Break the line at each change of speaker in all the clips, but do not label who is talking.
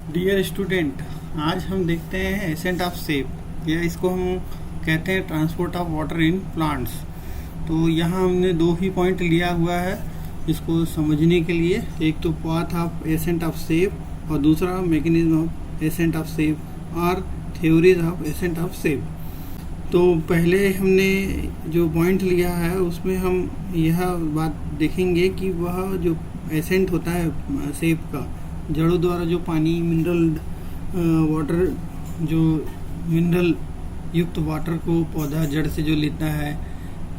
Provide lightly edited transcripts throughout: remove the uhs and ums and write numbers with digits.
Dear student, आज हम देखते हैं एसेंट ऑफ सेप या इसको हम कहते हैं transport of water in plants. तो यहाँ हमने दो ही पॉइंट लिया हुआ है इसको समझने के लिए। एक तो path of ascent of sap और दूसरा mechanism of ascent of sap और theories of ascent of sap. तो पहले हमने जो पॉइंट लिया है उसमें हम यह बात देखेंगे कि वह जो एसेंट होता है सेप का, जड़ों द्वारा जो पानी मिनरल वाटर, जो मिनरल युक्त वाटर को पौधा जड़ से जो लेता है,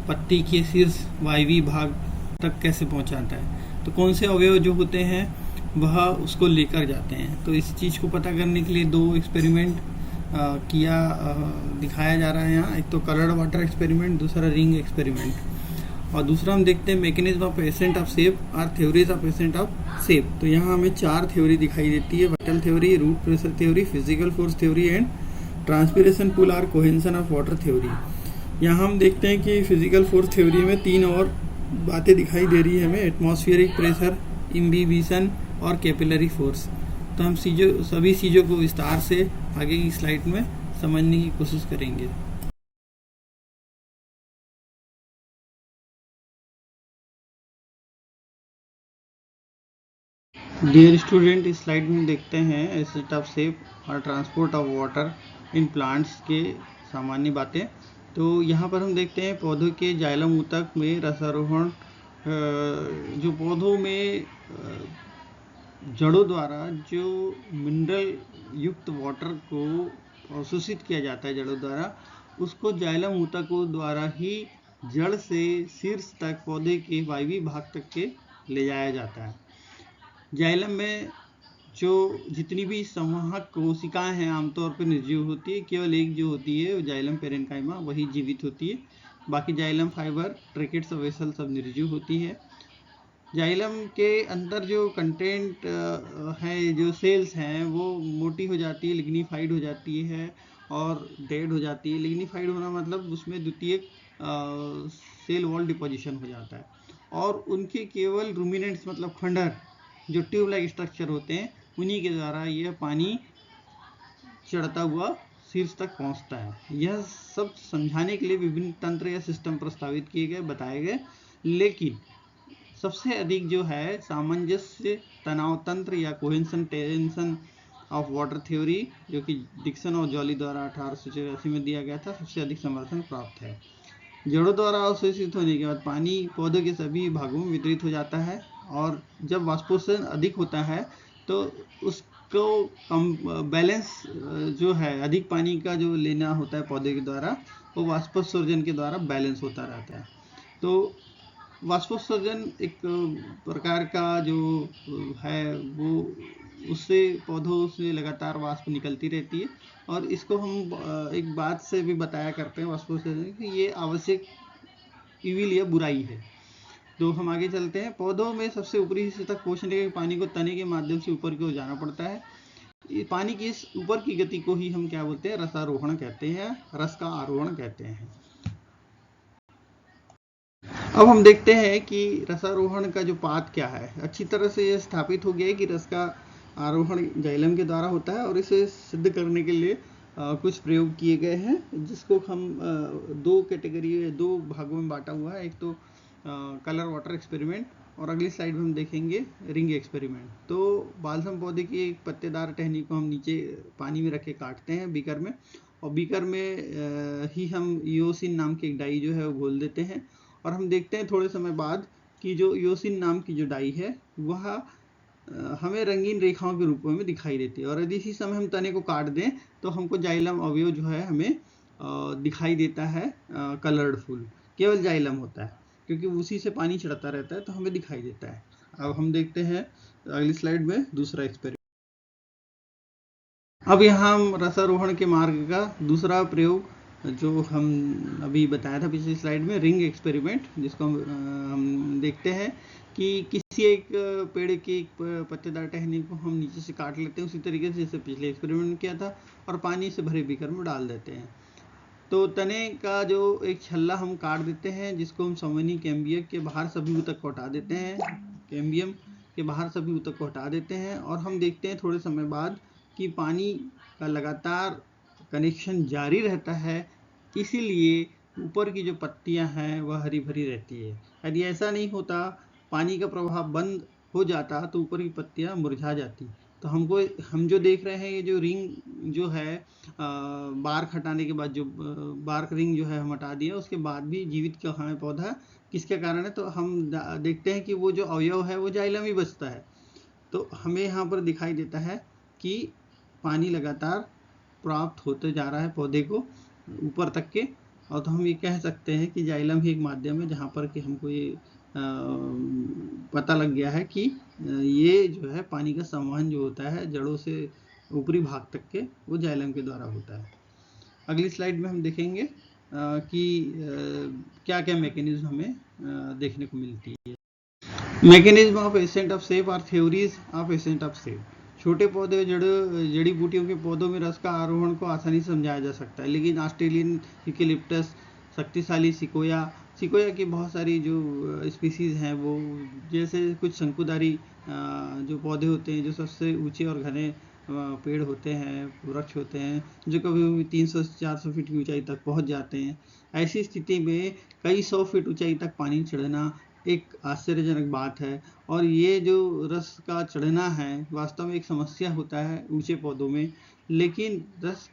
पत्ती के शीर्ष वायवी भाग तक कैसे पहुंचाता है, तो कौन से अवयव जो होते हैं वह उसको लेकर जाते हैं। तो इस चीज़ को पता करने के लिए दो एक्सपेरिमेंट दिखाया जा रहा है यहाँ। एक तो कलर्ड वाटर एक्सपेरिमेंट, दूसरा रिंग एक्सपेरिमेंट, और दूसरा हम देखते हैं mechanism of ascent of sap और theories of ascent of sap. तो यहाँ हमें चार थ्योरी दिखाई देती है: vital theory, root pressure theory, physical force theory and transpiration pull और कोहेंशन ऑफ वाटर थ्योरी। यहाँ हम देखते हैं कि फिजिकल फोर्स थ्योरी में तीन और बातें दिखाई दे रही है हमें: एटमॉस्फेरिक प्रेशर, इम्बिबिशन और कैपिलरी फोर्स। तो हम सभी चीज़ों को विस्तार से आगे की स्लाइड में समझने की कोशिश करेंगे। डियर स्टूडेंट, इस स्लाइड में देखते हैं एसेंट ऑफ सेप और transport of water in plants के सामान्य बातें। तो यहाँ पर हम देखते हैं पौधों के जाइलम ऊतक में रसारोहण, जो पौधों में जड़ों द्वारा जो मिनरल युक्त वाटर को अवशोषित किया जाता है जड़ों द्वारा, उसको जाइलम ऊतकों द्वारा ही जड़ से शीर्ष तक पौधे के वायवी भाग तक के ले जाया जाता है। जाइलम में जो जितनी भी संवाहक कोशिकाएं हैं आमतौर पर निर्जीव होती है, केवल एक जो होती है जाइलम पेरेन्काइमा वही जीवित होती है। बाकी जाइलम फाइबर, ट्रैकेट्स और वेसल सब निर्जीव होती है। जाइलम के अंदर जो कंटेंट है, जो सेल्स हैं, वो मोटी हो जाती है, लिग्निफाइड हो जाती है और डेड हो जाती है। लिग्निफाइड होना मतलब उसमें द्वितीयक सेल वॉल डिपोजिशन हो जाता है, और उनके केवल रूमिनेंट्स मतलब खंडहर जो ट्यूब लाइक स्ट्रक्चर होते हैं, उन्हीं के द्वारा यह पानी चढ़ता हुआ शीर्ष तक पहुंचता है। यह सब समझाने के लिए विभिन्न तंत्र या सिस्टम प्रस्तावित किए गए, बताए गए, लेकिन सबसे अधिक जो है सामंजस्य तनाव तंत्र या कोहेंशन टेंशन ऑफ वाटर थ्योरी, जो कि डिक्सन और जॉली द्वारा 1884 में दिया गया था, सबसे अधिक समर्थन प्राप्त है। जड़ों द्वारा अवशोषित होने के बाद पानी पौधों के सभी भागों में वितरित हो जाता है, और जब वाष्पोत्सर्जन अधिक होता है तो उसको बैलेंस जो है, अधिक पानी का जो लेना होता है पौधे के द्वारा, वो वाष्पोत्सर्जन के द्वारा बैलेंस होता रहता है। तो वाष्पोत्सर्जन एक प्रकार का जो है वो उससे पौधों से लगातार वाष्प निकलती रहती है, और इसको हम एक बात से भी बताया करते हैं वाष्पोत्सर्जन कि ये आवश्यक इविल या बुराई है। तो हम आगे चलते हैं। पौधों में सबसे ऊपरी हिस्से तक पहुंचने के पानी को तने के माध्यम से ऊपर की ओर जाना पड़ता है। पानी की इस ऊपर की गति को ही हम क्या बोलते हैं? रसारोहण कहते हैं, रस का आरोहण कहते हैं। अब हम देखते हैं कि रसारोहण का जो पाथ क्या है। अच्छी तरह से यह स्थापित हो गया है कि रस का आरोहण जाइलम के द्वारा होता है, और इसे सिद्ध करने के लिए कुछ प्रयोग किए गए हैं, जिसको हम दो कैटेगरी, दो भागों में बांटा हुआ है। एक तो कलर वाटर एक्सपेरिमेंट, और अगली स्लाइड में हम देखेंगे रिंग एक्सपेरिमेंट। तो बालसम पौधे की एक पत्तेदार टहनी को हम नीचे पानी में रख के काटते हैं बीकर में, और बीकर में ही हम ईओसिन नाम की एक डाई जो है वो घोल देते हैं, और हम देखते हैं थोड़े समय बाद कि जो ईओसिन नाम की जो डाई है वह हमें रंगीन रेखाओं के रूप में दिखाई देती है, और यदि इसी समय हम तने को काट दें तो हमको जाइलम अवयव जो है हमें दिखाई देता है कलर्ड फुल। केवल जाइलम होता है, क्योंकि उसी से पानी चढ़ता रहता है, तो हमें दिखाई देता है। अब हम देखते हैं अगली स्लाइड में दूसरा एक्सपेरिमेंट। अब यहाँ हम रसारोहण के मार्ग का दूसरा प्रयोग, जो हम अभी बताया था पिछली स्लाइड में, रिंग एक्सपेरिमेंट, जिसको हम देखते हैं कि किसी एक पेड़ की एक पत्तेदार टहनी को हम नीचे से काट लेते हैं, उसी तरीके से जैसे पिछले एक्सपेरिमेंट में किया था, और पानी से भरे बीकर में डाल देते हैं। तो तने का जो एक छल्ला हम काट देते हैं, जिसको हम संवहनी कैम्बियम के बाहर सभी ऊतक को हटा देते हैं, कैम्बियम के बाहर सभी ऊतक को हटा देते हैं, और हम देखते हैं थोड़े समय बाद कि पानी का लगातार कनेक्शन जारी रहता है, इसीलिए ऊपर की जो पत्तियां हैं वह हरी भरी रहती है। यदि ऐसा नहीं होता, पानी का प्रवाह बंद हो जाता, तो ऊपर की पत्तियां मुरझा जाती। तो हम जो देख रहे हैं, ये जो रिंग जो है बार्क हटाने के बाद, जो बार्क रिंग जो है हम हटा दिया, उसके बाद भी जीवित कहाँ है पौधा, किसके कारण है? तो हम देखते हैं कि वो जो अवयव है वो जाइलम ही बचता है। तो हमें यहाँ पर दिखाई देता है कि पानी लगातार प्राप्त होते जा रहा है पौधे को ऊपर तक के, और तो हम ये कह सकते हैं कि जाइलम ही एक माध्यम है जहाँ पर कि हमको ये पता लग गया है कि ये जो है पानी का संवहन जो होता है जड़ों से ऊपरी भाग तक के, वो जाइलम के द्वारा होता है। अगली स्लाइड में हम देखेंगे कि क्या क्या मैकेनिज्म हमें देखने को मिलती है। Mechanism of ascent of sap और थ्योरीज ऑफ एसेंट ऑफ सेप। छोटे पौधे जड़ी बूटियों के पौधों में रस का आरोहण को आसानी से समझाया जा सकता है, लेकिन ऑस्ट्रेलियन यूकेलिप्टस, शक्तिशाली सिकोया की बहुत सारी जो स्पीसीज हैं, वो जैसे कुछ शंकुधारी जो पौधे होते हैं, जो सबसे ऊंचे और घने पेड़ होते हैं, वृक्ष होते हैं, जो कभी 300 से 400 फीट की ऊंचाई तक पहुंच जाते हैं। ऐसी स्थिति में कई 100 फीट ऊंचाई तक पानी चढ़ना एक आश्चर्यजनक बात है, और ये जो रस का चढ़ना है वास्तव में एक समस्या होता है ऊंचे पौधों में। लेकिन रस,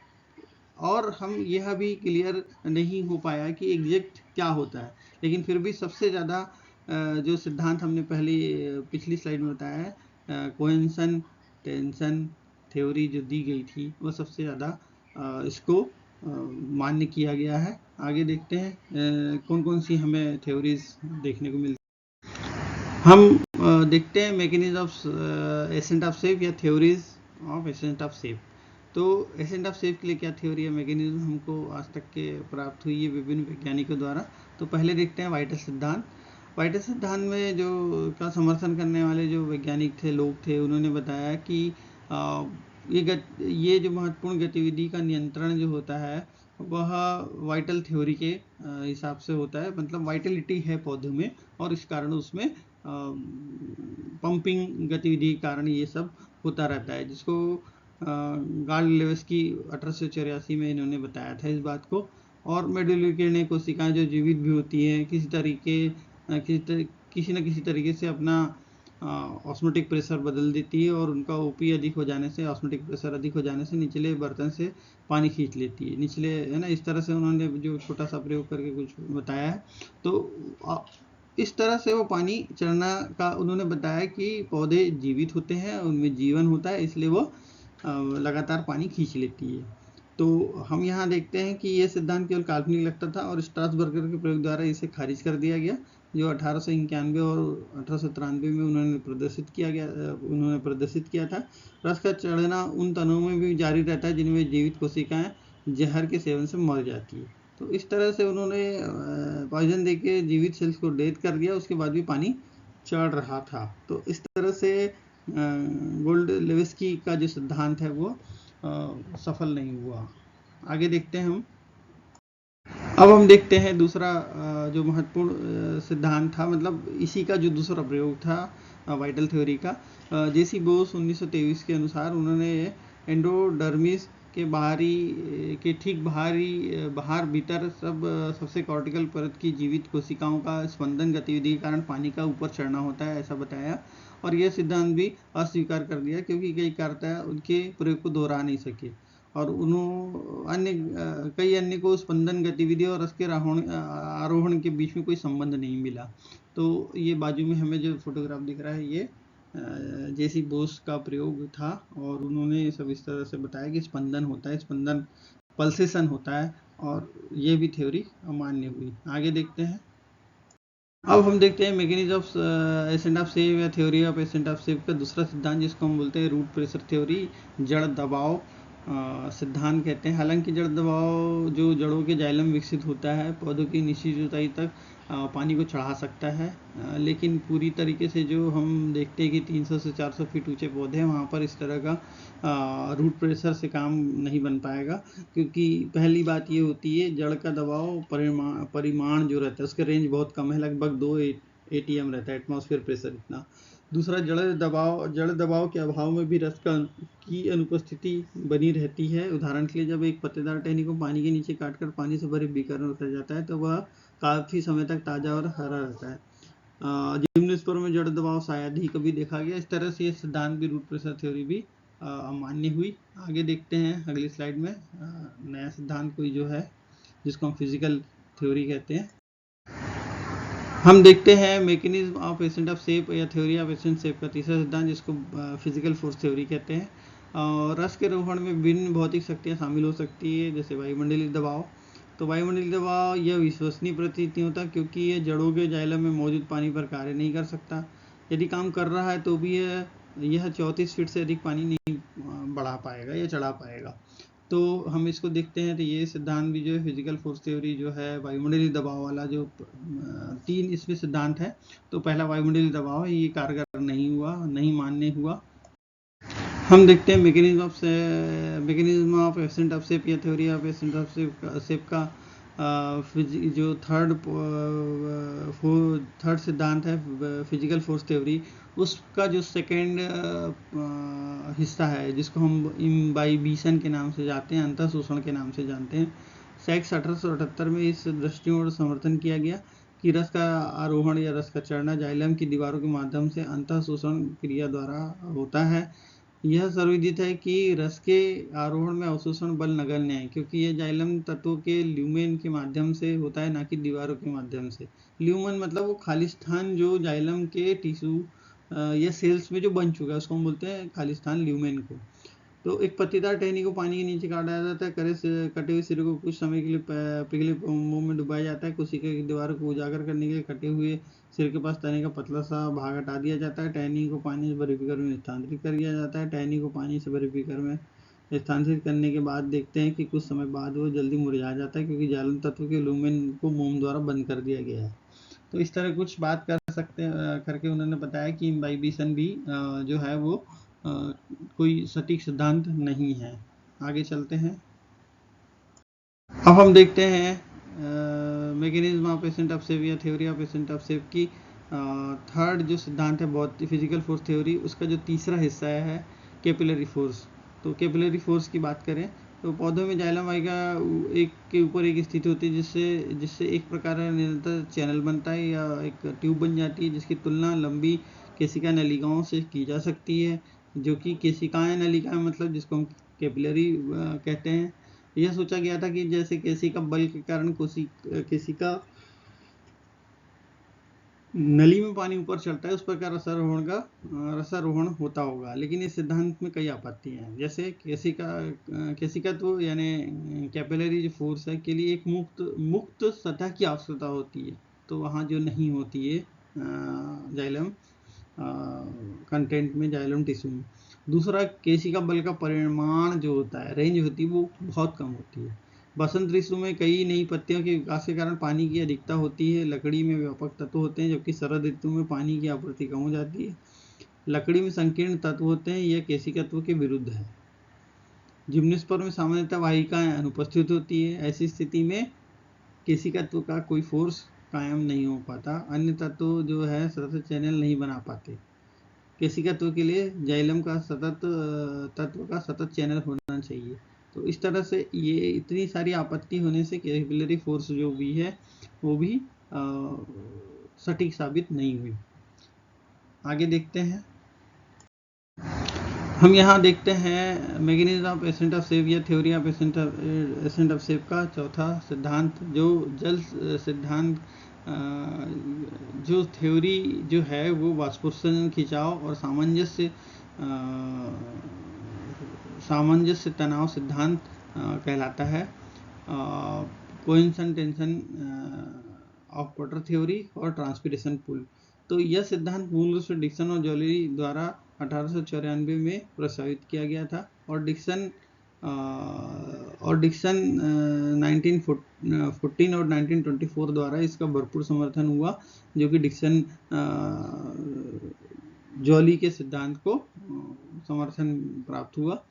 और हम यह भी क्लियर नहीं हो पाया कि एग्जैक्ट क्या होता है, लेकिन फिर भी सबसे ज़्यादा जो सिद्धांत हमने पिछली स्लाइड में बताया है, कोहेंसन टेंशन थ्योरी जो दी गई थी, वो सबसे ज़्यादा इसको मान्य किया गया है। आगे देखते हैं कौन कौन सी हमें थ्योरीज देखने को मिलती। हम देखते हैं mechanism of ascent of sap या theories of ascent of sap. तो एसेंट ऑफ शेप के लिए क्या थ्योरी या मैकेनिज्म हमको आज तक के प्राप्त हुई है विभिन्न वैज्ञानिकों द्वारा। तो पहले देखते हैं वाइटल सिद्धांत। वाइटल सिद्धांत में जो का समर्थन करने वाले जो वैज्ञानिक थे, लोग थे, उन्होंने बताया कि ये जो महत्वपूर्ण गतिविधि का नियंत्रण जो होता है वह वाइटल थ्योरी के हिसाब से होता है। मतलब वाइटलिटी है पौधों में, और इस कारण उसमें पंपिंग गतिविधि के कारण ये सब होता रहता है, जिसको गार्ड-लेविस्की 1884 में इन्होंने बताया था इस बात को। और मेडुलरी किरणें कोशिकाएं जो जीवित भी होती हैं, किसी न किसी तरीके से अपना ऑस्मोटिक प्रेशर बदल देती है, और उनका ओपी अधिक हो जाने से, ऑस्मोटिक प्रेशर अधिक हो जाने से निचले बर्तन से पानी खींच लेती है, निचले, है ना। इस तरह से उन्होंने जो छोटा सा प्रयोग करके कुछ बताया है। तो इस तरह से वो पानी चढ़ना का उन्होंने बताया कि पौधे जीवित होते हैं, उनमें जीवन होता है, इसलिए वो लगातार पानी खींच लेती है। तो हम यहाँ देखते हैं कि ये सिद्धांत केवल काल्पनिक लगता था, और स्ट्रासबर्गर के प्रयोग द्वारा इसे खारिज कर दिया गया, जो 1891 और 1893 में उन्होंने प्रदर्शित किया था। रस का चढ़ना उन तनों में भी जारी रहता है जिनमें जीवित कोशिकाएं जहर के सेवन से मर जाती है। तो इस तरह से उन्होंने पॉइजन देके जीवित सेल्स को डेथ कर दिया, उसके बाद भी पानी चढ़ रहा था। तो इस तरह से गोल्ड-लेविस्की का जो सिद्धांत है वो सफल नहीं हुआ। आगे देखते हैं हम। अब हम देखते हैं दूसरा जो महत्वपूर्ण सिद्धांत था, मतलब इसी का जो दूसरा प्रयोग था वाइटल थ्योरी का। जेसी बोस 1923 के अनुसार उन्होंने एंडोडर्मिस के ठीक बाहर भीतर सबसे कॉर्टिकल परत की जीवित कोशिकाओं का स्पंदन गतिविधि के कारण पानी का ऊपर चढ़ना होता है, ऐसा बताया। और यह सिद्धांत भी अस्वीकार कर दिया, क्योंकि कई कारकता उनके प्रयोग को दोहरा नहीं सके, और कई अन्य को स्पंदन गतिविधि और रस के आरोहण के बीच में कोई संबंध नहीं मिला। तो ये बाजू में हमें जो फोटोग्राफ दिख रहा है, ये जेसी बोस का प्रयोग था, और उन्होंने सब इस तरह से बताया कि स्पंदन होता है, स्पंदन पल्सेशन होता है, और ये भी थ्योरी अमान्य हुई। आगे देखते हैं। अब हम देखते हैं mechanism of ascent of sap या theory of ascent of sap का दूसरा सिद्धांत, जिसको हम बोलते हैं रूट प्रेशर थ्योरी, जड़ दबाव सिद्धांत कहते हैं। हालांकि जड़ दबाव जो जड़ों के जाइलम विकसित होता है, पौधों की निश्चित ऊंचाई तक पानी को चढ़ा सकता है, लेकिन पूरी तरीके से जो हम देखते हैं कि 300 से 400 फीट ऊंचे पौधे हैं, वहाँ पर इस तरह का रूट प्रेशर से काम नहीं बन पाएगा, क्योंकि पहली बात ये होती है, जड़ का दबाव परिमाण जो रहता है उसका रेंज बहुत कम है, लगभग 2 ATM रहता है, एटमॉस्फेयर प्रेशर इतना। दूसरा, जड़ दबाव के अभाव में भी रस की अनुपस्थिति बनी रहती है। उदाहरण के लिए, जब एक पत्तेदार टहनी को पानी के नीचे काटकर पानी से भरे बीकर में रखा जाता है तो वह काफी समय तक ताजा और हरा रहता है। जिम्नोस्पर्म में जड़ दबाव शायद ही कभी देखा गया। इस तरह से ये सिद्धांत भी, रूट प्रेशर थ्योरी भी अमान्य हुई। आगे देखते हैं अगली स्लाइड में नया सिद्धांत कोई जो है जिसको हम फिजिकल थ्योरी कहते हैं। हम देखते हैं mechanism of ascent of sap या थ्योरी ऑफ एसेंट शेप का तीसरा सिद्धांत, जिसको फिजिकल फोर्स थ्योरी कहते हैं। रस के रोहण में विभिन्न भौतिक शक्तियां शामिल हो सकती है, जैसे वायुमंडलीय दबाव। तो वायुमंडलीय दबाव यह विश्वसनीय प्रतीत नहीं होता, क्योंकि यह जड़ों के जाइलम में मौजूद पानी पर कार्य नहीं कर सकता। यदि काम कर रहा है तो भी यह 34 फीट से अधिक पानी नहीं बढ़ा पाएगा या चढ़ा पाएगा। तो हम इसको देखते हैं, तो ये सिद्धांत भी जो है फिजिकल फोर्स थ्योरी जो है, वायुमंडलीय दबाव वाला जो 3 इसमें सिद्धांत है। तो पहला वायुमंडलीय दबाव है, ये कारगर नहीं मान्य हुआ। हम देखते हैं mechanism of ascent of sap या theory of ascent of sap का जो थर्ड सिद्धांत है, फिजिकल फोर्स थ्योरी, उसका जो सेकेंड हिस्सा है, जिसको हम इम्बाइबिशन के नाम से जानते हैं, अंतः शोषण के नाम से जानते हैं। 1878 में इस दृष्टिकोण का समर्थन किया गया कि रस का आरोहण या रस का चढ़ना जाइलम की दीवारों के माध्यम से अंतः शोषण क्रिया द्वारा होता है। यह सर्वविदित है कि रस के आरोहण में अवशोषण बल नगण्य है, क्योंकि यह जाइलम तत्वों के ल्यूमेन के माध्यम से होता है, ना कि दीवारों के माध्यम से। ल्यूमेन मतलब वो खाली स्थान जो जाइलम के टिश्यू या सेल्स में जो बन चुका है, उसको हम बोलते हैं खाली स्थान, ल्यूमेन को। तो एक पत्तीदार टहनी को पानी के नीचे काटा जाता है। कटे हुए सिरे को कुछ समय के लिए पिघले मोम में डुबाया जाता है। कोशिका की दीवारों को उजागर करने के लिए कटे हुए सिर के पास तने का पतला सा भाग हटा दिया जाता है। टहनी को पानी से भरे बीकर में स्थानांतरित कर दिया जाता है। टहनी को पानी से भरे बीकर में स्थानांतरित करने के बाद देखते हैं कि कुछ समय बाद वो जल्दी मुरझा जाता है, क्योंकि जाइलम तत्व के लूमेन को मोम द्वारा बंद कर दिया गया है। तो इस तरह कुछ बात करके उन्होंने बताया कि इम्बाइबिशन भी जो है वो कोई सटीक सिद्धांत नहीं है। आगे चलते हैं। अब हम देखते हैं mechanism of ascent of sap या theory of ascent of sap की थर्ड जो सिद्धांत है, बहुत फिजिकल फोर्स थ्योरी, उसका जो तीसरा हिस्सा है कैपिलरी फोर्स। तो कैपिलरी फोर्स की बात करें तो पौधों में जाइलम वाहिका एक के ऊपर एक स्थिति होती है, जिससे एक प्रकार का निरंतर चैनल बनता है या एक ट्यूब बन जाती है, जिसकी तुलना लंबी केशिका नलिकाओं से की जा सकती है, जो कि केशिकाएं नलिकाएं मतलब जिसको हम कैपिलरी कहते हैं। यह सोचा गया था कि जैसे केशिका बल के कारण केशिका नली में पानी ऊपर चढ़ता है, उस प्रकार रसारोहण होता होगा। लेकिन इस सिद्धांत में कई आपत्तियां हैं, जैसे केशिकत्व यानी कैपिलरी जो फोर्स है के लिए एक मुक्त सतह की आवश्यकता होती है, तो वहाँ जो नहीं होती है जाइलम कंटेंट में, जाइलम टिश्यू में। दूसरा, केशिका बल का परिमाण जो होता है, रेंज होती है, वो बहुत कम होती है। बसंत ऋतु में कई नई पत्तियों के विकास के कारण पानी की अधिकता होती है। लकड़ी में व्यापक तत्व होते हैं, जबकि शरद ऋतु में पानी की आपूर्ति कम हो जाती है। लकड़ी में संकीर्ण तत्व होते हैं, यह केशिकत्व के विरुद्ध है। जिम्नोस्पर्म में सामान्यतः वाहिकाएं अनुपस्थित होती है। ऐसी स्थिति में केशिकत्व का कोई फोर्स कायम नहीं हो पाता। अन्य तत्व जो है सतत चैनल नहीं बना पाते। केशिकत्व के लिए जाइलम का तत्व का सतत चैनल होना चाहिए। तो इस तरह से ये इतनी सारी आपत्ति होने से कैपिलरी फोर्स जो भी है वो भी सटीक साबित नहीं हुई। आगे देखते हैं। हम यहाँ देखते हैं mechanism of ascent of sap या theory of ascent of sap का चौथा सिद्धांत, जो जल सिद्धांत जो थ्योरी जो है वो वाष्पोत्सर्जन, खिंचाव और सामंजस्य तनाव सिद्धांत कहलाता है। कोइंसन टेंशन ऑफ वाटर थ्योरी और ट्रांसपिरेशन पुल। तो यह सिद्धांत मूल रूप से डिक्सन और जॉली द्वारा 1894 में प्रस्तावित किया गया था, और डिक्सन 1914 और 1924 द्वारा इसका भरपूर समर्थन हुआ, जो कि डिक्सन जॉली के सिद्धांत को समर्थन प्राप्त हुआ।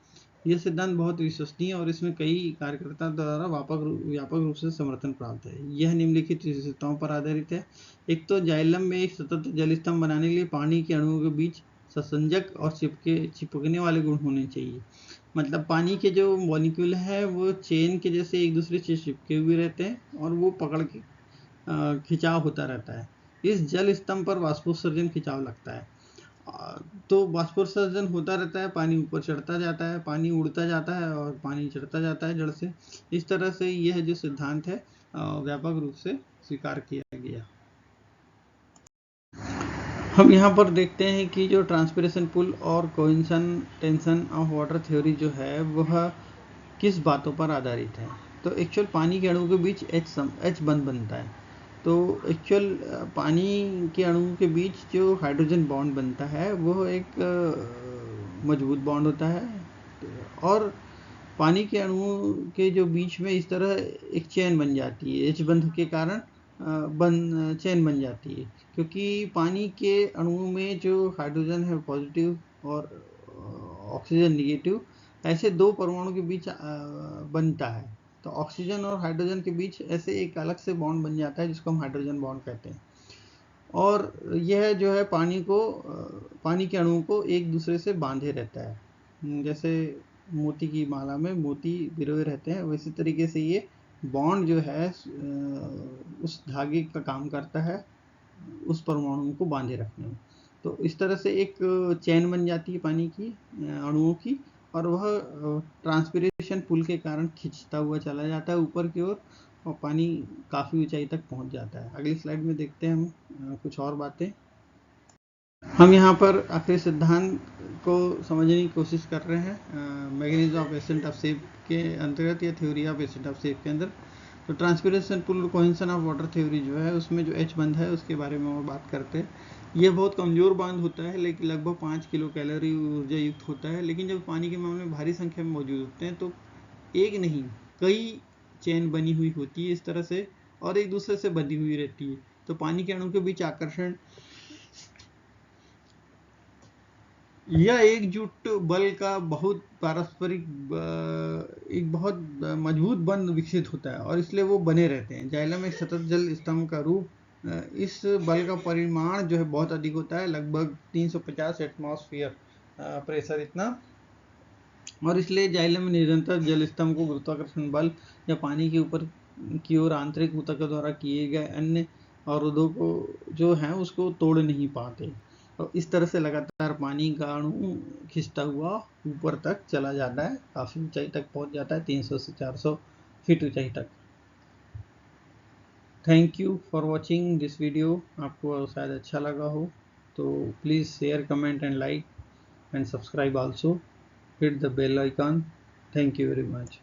यह सिद्धांत बहुत विश्वसनीय और इसमें कई कार्यकर्ता द्वारा व्यापक रूप से समर्थन प्राप्त है। यह निम्नलिखित विशेषताओं पर आधारित है। एक तो जाइलम में एक सतत जल स्तंभ बनाने के लिए पानी के अणुओं के बीच ससंजक और चिपकने वाले गुण होने चाहिए। मतलब पानी के जो मॉलिक्यूल है वो चेन के जैसे एक दूसरे से चिपके हुए रहते हैं और वो पकड़ के खिंचाव होता रहता है। इस जल स्तंभ पर वाष्पोत्सर्जन खिंचाव लगता है। तो वाष्पोत्सर्जन होता रहता है, पानी ऊपर चढ़ता जाता है, पानी उड़ता जाता है और पानी चढ़ता जाता है जड़ से। इस तरह से यह जो सिद्धांत है व्यापक रूप से स्वीकार किया गया। हम यहाँ पर देखते हैं कि जो ट्रांसपिरेशन पुल और cohesion tension of water theory जो है वह किस बातों पर आधारित है। तो एक्चुअल पानी के अणुओं के बीच H बंध बनता है। तो एक्चुअल पानी के अणुओं के बीच जो हाइड्रोजन बॉन्ड बनता है वो एक मजबूत बॉन्ड होता है और पानी के अणुओं के जो बीच में इस तरह एक चेन बन जाती है। H बंध के कारण चेन बन जाती है, क्योंकि पानी के अणुओं में जो हाइड्रोजन है पॉजिटिव और ऑक्सीजन निगेटिव, ऐसे दो परमाणु के बीच बनता है। तो ऑक्सीजन और हाइड्रोजन के बीच ऐसे एक अलग से बॉन्ड बन जाता है जिसको हम हाइड्रोजन बॉन्ड कहते हैं। और यह जो है पानी के अणुओं को एक दूसरे से बांधे रहता है। जैसे मोती की माला में मोती पिरोए रहते हैं, वैसे तरीके से ये बॉन्ड जो है उस धागे का काम करता है उस परमाणुओं को बांधे रखने में। तो इस तरह से एक चेन बन जाती है पानी की अणुओं की, और वह ट्रांसपिरेशन पुल के कारण खिंचता हुआ चला जाता है ऊपर की ओर और पानी काफ़ी ऊंचाई तक पहुंच जाता है। अगली स्लाइड में देखते हैं हम कुछ और बातें। हम यहाँ पर आखिरी सिद्धांत को समझने की कोशिश कर रहे हैं mechanism of ascent of sap के अंतर्गत या theory of ascent of sap के अंदर। तो transpiration pull cohesion of water theory जो है उसमें जो H बंध है उसके बारे में हम बात करते हैं। यह बहुत कमज़ोर बांध होता है, लेकिन लगभग 5 किलो कैलोरी ऊर्जा युक्त होता है। लेकिन जब पानी के मामले में भारी संख्या में मौजूद होते हैं तो एक नहीं कई चेन बनी हुई होती है इस तरह से और एक दूसरे से बंधी हुई रहती है। तो पानी के अणु के बीच आकर्षण यह एकजुट बल का बहुत पारस्परिक एक बहुत मजबूत बंध विकसित होता है और इसलिए वो बने रहते हैं। जाइलम एक सतत जल स्तंभ का रूप, इस बल का परिमाण जो है बहुत अधिक होता है, लगभग 350 एटमॉस्फेयर प्रेशर इतना, और इसलिए जाइलम में निरंतर जल स्तंभ को गुरुत्वाकर्षण बल या पानी के ऊपर की ओर आंतरिक ऊतक द्वारा किए गए अन्य अवरोधों को जो है उसको तोड़ नहीं पाते। तो इस तरह से लगातार पानी का अणु खिंचता हुआ ऊपर तक चला जाता है, काफ़ी ऊंचाई तक पहुंच जाता है, 300 से 400 फीट ऊंचाई तक। Thank you for watching this video. आपको शायद अच्छा लगा हो तो please share, comment and like and subscribe also. Hit the bell icon. Thank you very much.